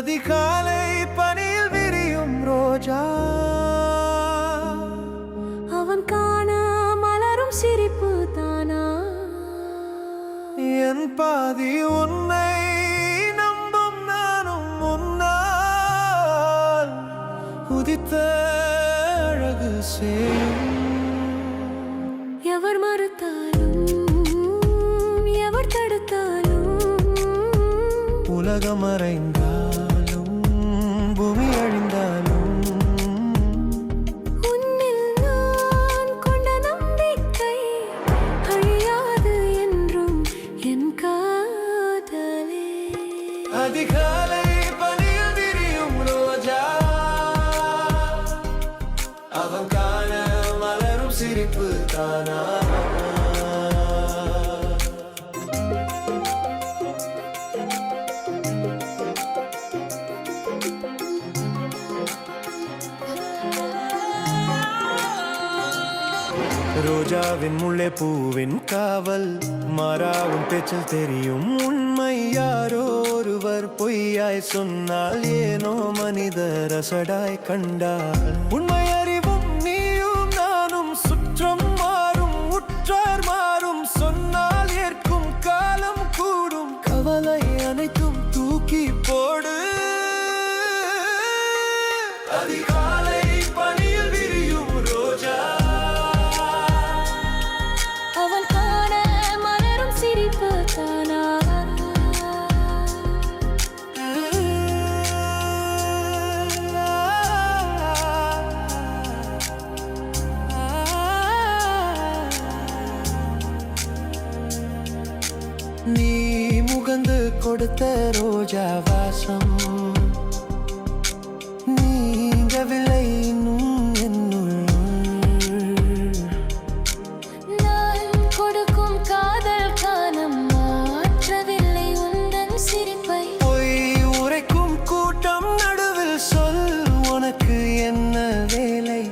அதிகாலை பனியில் விரியும் ரோஜா, அவன் காண மலரும் சிரிப்பு தானா? என் பாதி உன்னை நம்பும் நானும் முன்னால் உதித்த அழகு செய்யும். எவர் மறுத்தாலும் எவர் தடுத்தாலும் உலகம் மறைந்தாலும் பூமி அழிந்தாலும் உன்னில் நான் கொண்ட நம்பிக்கை அழியாது என்றும் என் காதலே. அதிகாலை பனியில் விரியும் ரோஜா, அவன் காண மலரும் சிரிப்பு தானா? ரோஜாவின் முல்லை பூவின் காவல் மாறாவும் பேச்சில் தெரியும் உண்மை. யாரோ ஒருவர் பொய்யாய் சொன்னால் ஏனோ மனிதர் அசடாய் கண்டால் உண்மை அறிவும் நீயும் நானும் சுற்றம் மாறும் உற்றார் மாறும். சொன்னால் ஏற்கும் காலம் கூடும், கவலை அனைத்தும் தூக்கி போடு. அதிகாலை பனியில் விரியும் ரோஜா, அவன் காண மலரும் சிரிப்பு தானா? நீ முகந்து கொடுத்த ரோஜா வாசம் நீங்கவில்லை இன்னும் என்னுள். நான் கொடுக்கும் காதல் காணம் மாற்றவில்லை உந்தன் சிரிப்பை. பொய் உரைக்கும் கூட்டம் நடுவில் சொல், உனக்கு என்ன வேலை?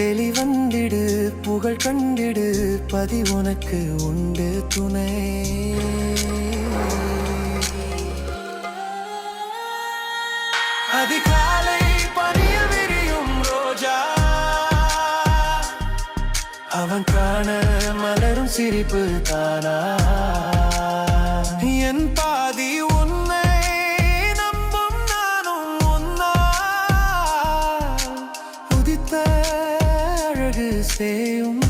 வெளிவந்திடு புகழ் கண்டிடு, பதி உனக்கு உண்டு துணை. அதிகாலை பனியில் விரியும் ரோஜா, அவன் காண மலரும் சிரிப்பு தானா? என் பாதி உன்னை நம்பும் நானும் முன்னால் உதித்த அழகு செய்யும்.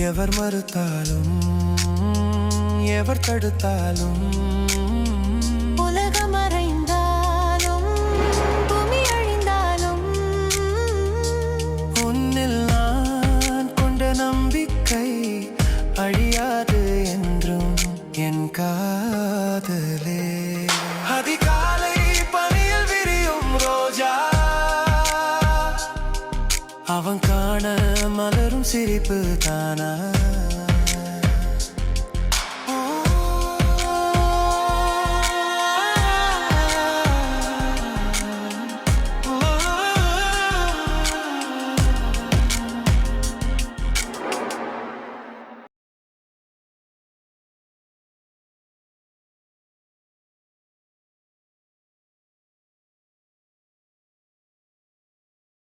எவர் மறுத்தாலும் எவர் தடுத்தாலும் உலகம் மறைந்தாலும் பூமி அழிந்தாலும் உன்னில் நான் கொண்ட நம்பிக்கை அழியாது என்றும் என் காதலே. அதிகாலை பனியில் விரியும் ரோஜா, அவன் காண மலரும் சிரிப்பு தானா?